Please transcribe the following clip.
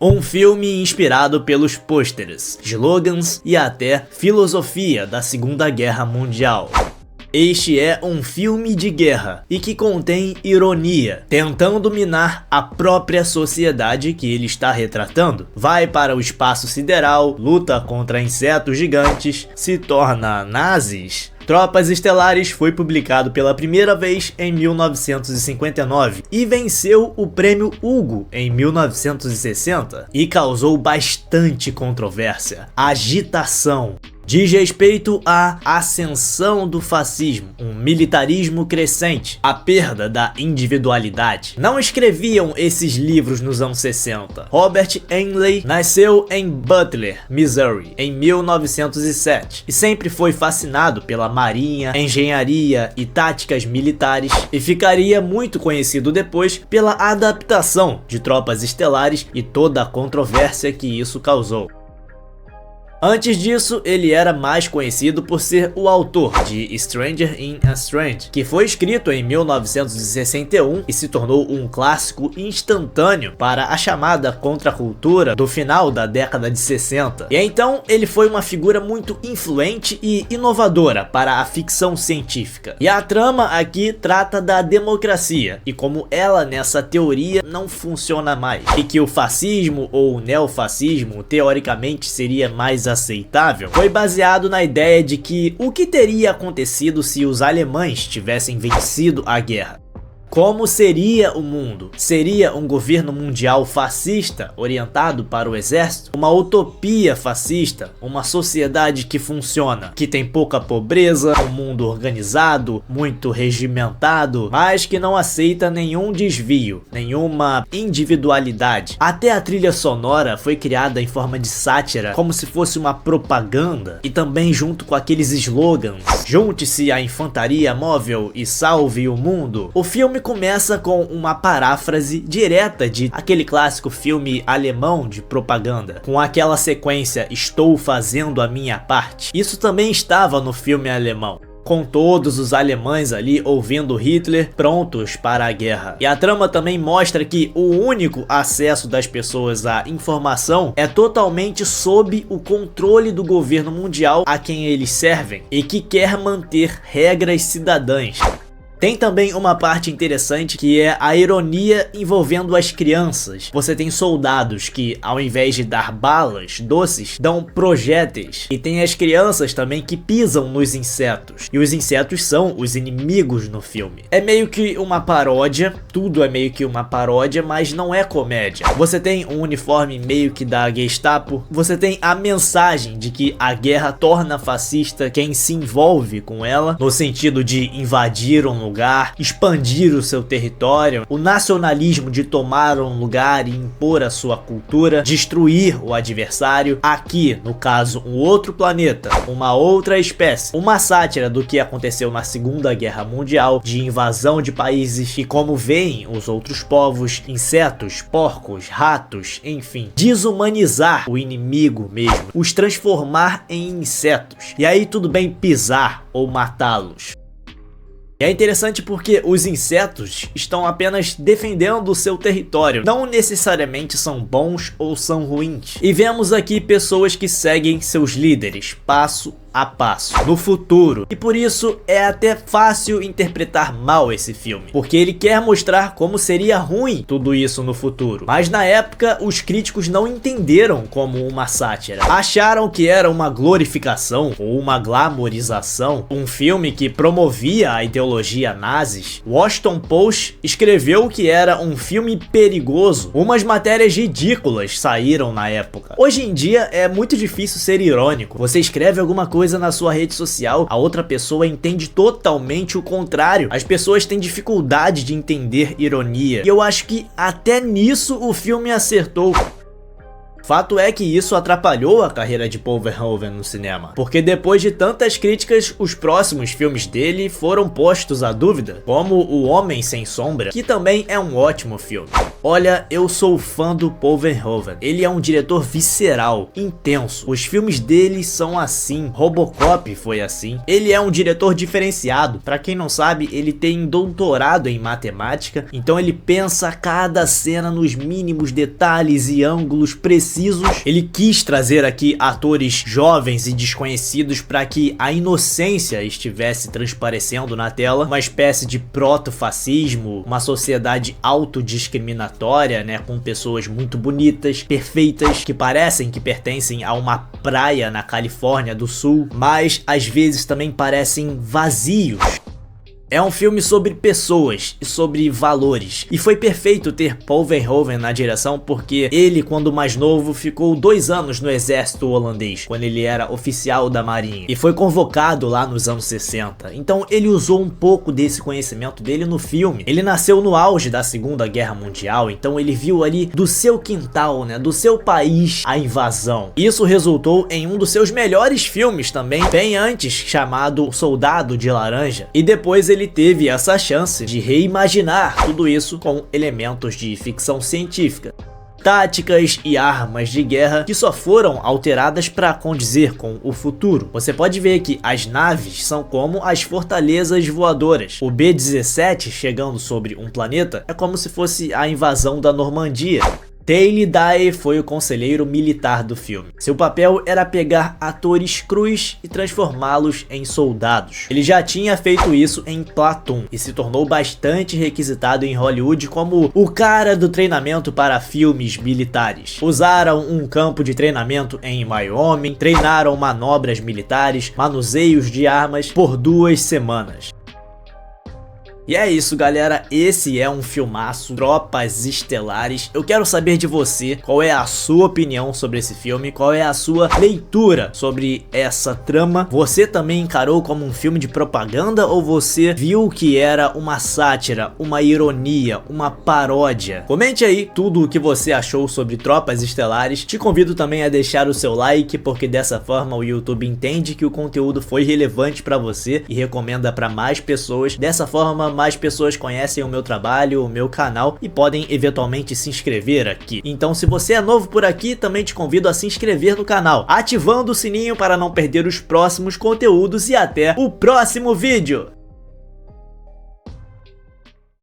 Um filme inspirado pelos pôsteres, slogans e até filosofia da Segunda Guerra Mundial. Este é um filme de guerra e que contém ironia, tentando minar a própria sociedade que ele está retratando. Vai para o espaço sideral, luta contra insetos gigantes, se torna nazis. Tropas Estelares foi publicado pela primeira vez em 1959 e venceu o prêmio Hugo em 1960 e causou bastante controvérsia, agitação. Diz respeito à ascensão do fascismo, um militarismo crescente, a perda da individualidade. Não escreviam esses livros nos anos 60. Robert Henley nasceu em Butler, Missouri, em 1907 e sempre foi fascinado pela marinha, engenharia e táticas militares e ficaria muito conhecido depois pela adaptação de Tropas Estelares e toda a controvérsia que isso causou. Antes disso, ele era mais conhecido por ser o autor de Stranger in a Strange, que foi escrito em 1961 e se tornou um clássico instantâneo para a chamada contracultura do final da década de 60. E então ele foi uma figura muito influente e inovadora para a ficção científica. E a trama aqui trata da democracia e como ela nessa teoria não funciona mais, e que o fascismo ou o neofascismo teoricamente seria mais aceitável, foi baseado na ideia de que o que teria acontecido se os alemães tivessem vencido a guerra. Como seria o mundo? Seria um governo mundial fascista orientado para o exército? Uma utopia fascista? Uma sociedade que funciona, que tem pouca pobreza, um mundo organizado, muito regimentado, mas que não aceita nenhum desvio, nenhuma individualidade. Até a trilha sonora foi criada em forma de sátira, como se fosse uma propaganda, e também junto com aqueles slogans: junte-se à infantaria móvel e salve o mundo. O filme começa com uma paráfrase direta de aquele clássico filme alemão de propaganda, com aquela sequência "estou fazendo a minha parte". Isso também estava no filme alemão, com todos os alemães ali ouvindo Hitler, prontos para a guerra. E a trama também mostra que o único acesso das pessoas à informação é totalmente sob o controle do governo mundial a quem eles servem e que quer manter regras cidadãs. Tem também uma parte interessante que é a ironia envolvendo as crianças. Você tem soldados que, ao invés de dar balas doces, dão projéteis. E tem as crianças também que pisam nos insetos. E os insetos são os inimigos no filme. É meio que uma paródia, tudo é meio que uma paródia, mas não é comédia. Você tem um uniforme meio que da Gestapo. Você tem a mensagem de que a guerra torna fascista quem se envolve com ela, no sentido de invadir um lugar, expandir o seu território, o nacionalismo de tomar um lugar e impor a sua cultura, destruir o adversário, aqui, no caso, um outro planeta, uma outra espécie, uma sátira do que aconteceu na Segunda Guerra Mundial, de invasão de países e como veem os outros povos, insetos, porcos, ratos, enfim, desumanizar o inimigo mesmo, os transformar em insetos, e aí tudo bem pisar ou matá-los. E é interessante porque os insetos estão apenas defendendo o seu território, não necessariamente são bons ou são ruins. E vemos aqui pessoas que seguem seus líderes, passo a passo, no futuro. E por isso é até fácil interpretar mal esse filme, porque ele quer mostrar como seria ruim tudo isso no futuro. Mas na época os críticos não entenderam como uma sátira. Acharam que era uma glorificação ou uma glamorização, um filme que promovia a ideologia nazis. Washington Post escreveu que era um filme perigoso. Umas matérias ridículas saíram na época. Hoje em dia é muito difícil ser irônico. Você escreve alguma coisa na sua rede social, a outra pessoa entende totalmente o contrário. As pessoas têm dificuldade de entender ironia. E eu acho que até nisso o filme acertou. Fato é que isso atrapalhou a carreira de Paul Verhoeven no cinema, porque depois de tantas críticas, os próximos filmes dele foram postos à dúvida, como O Homem Sem Sombra, que também é um ótimo filme. Olha, eu sou fã do Paul Verhoeven, ele é um diretor visceral, intenso, os filmes dele são assim, Robocop foi assim, ele é um diretor diferenciado, pra quem não sabe, ele tem doutorado em matemática, então ele pensa cada cena nos mínimos detalhes e ângulos precisos. Ele quis trazer aqui atores jovens e desconhecidos para que a inocência estivesse transparecendo na tela, uma espécie de proto-fascismo, uma sociedade autodiscriminatória, né, com pessoas muito bonitas, perfeitas, que parecem que pertencem a uma praia na Califórnia do Sul, mas às vezes também parecem vazios. É um filme sobre pessoas e sobre valores, e foi perfeito ter Paul Verhoeven na direção porque ele, quando mais novo, ficou 2 anos no exército holandês, quando ele era oficial da marinha, e foi convocado lá nos anos 60, então ele usou um pouco desse conhecimento dele no filme. Ele nasceu no auge da Segunda Guerra Mundial, então ele viu ali do seu quintal, né, do seu país, a invasão. Isso resultou em um dos seus melhores filmes também, bem antes, chamado Soldado de Laranja, e depois ele teve essa chance de reimaginar tudo isso com elementos de ficção científica, táticas e armas de guerra que só foram alteradas para condizer com o futuro. Você pode ver que as naves são como as fortalezas voadoras. O B-17 chegando sobre um planeta é como se fosse a invasão da Normandia. Dale Dye foi o conselheiro militar do filme. Seu papel era pegar atores crus e transformá-los em soldados. Ele já tinha feito isso em Platoon e se tornou bastante requisitado em Hollywood como o cara do treinamento para filmes militares. Usaram um campo de treinamento em Wyoming, treinaram manobras militares, manuseios de armas por 2 semanas. E é isso, galera, esse é um filmaço, Tropas Estelares. Eu quero saber de você, qual é a sua opinião sobre esse filme, qual é a sua leitura sobre essa trama. Você também encarou como um filme de propaganda ou você viu que era uma sátira, uma ironia, uma paródia? Comente aí tudo o que você achou sobre Tropas Estelares. Te convido também a deixar o seu like, porque dessa forma o YouTube entende que o conteúdo foi relevante para você e recomenda para mais pessoas. Dessa forma, mais pessoas conhecem o meu trabalho, o meu canal e podem eventualmente se inscrever aqui. Então, se você é novo por aqui, também te convido a se inscrever no canal, ativando o sininho para não perder os próximos conteúdos e até o próximo vídeo!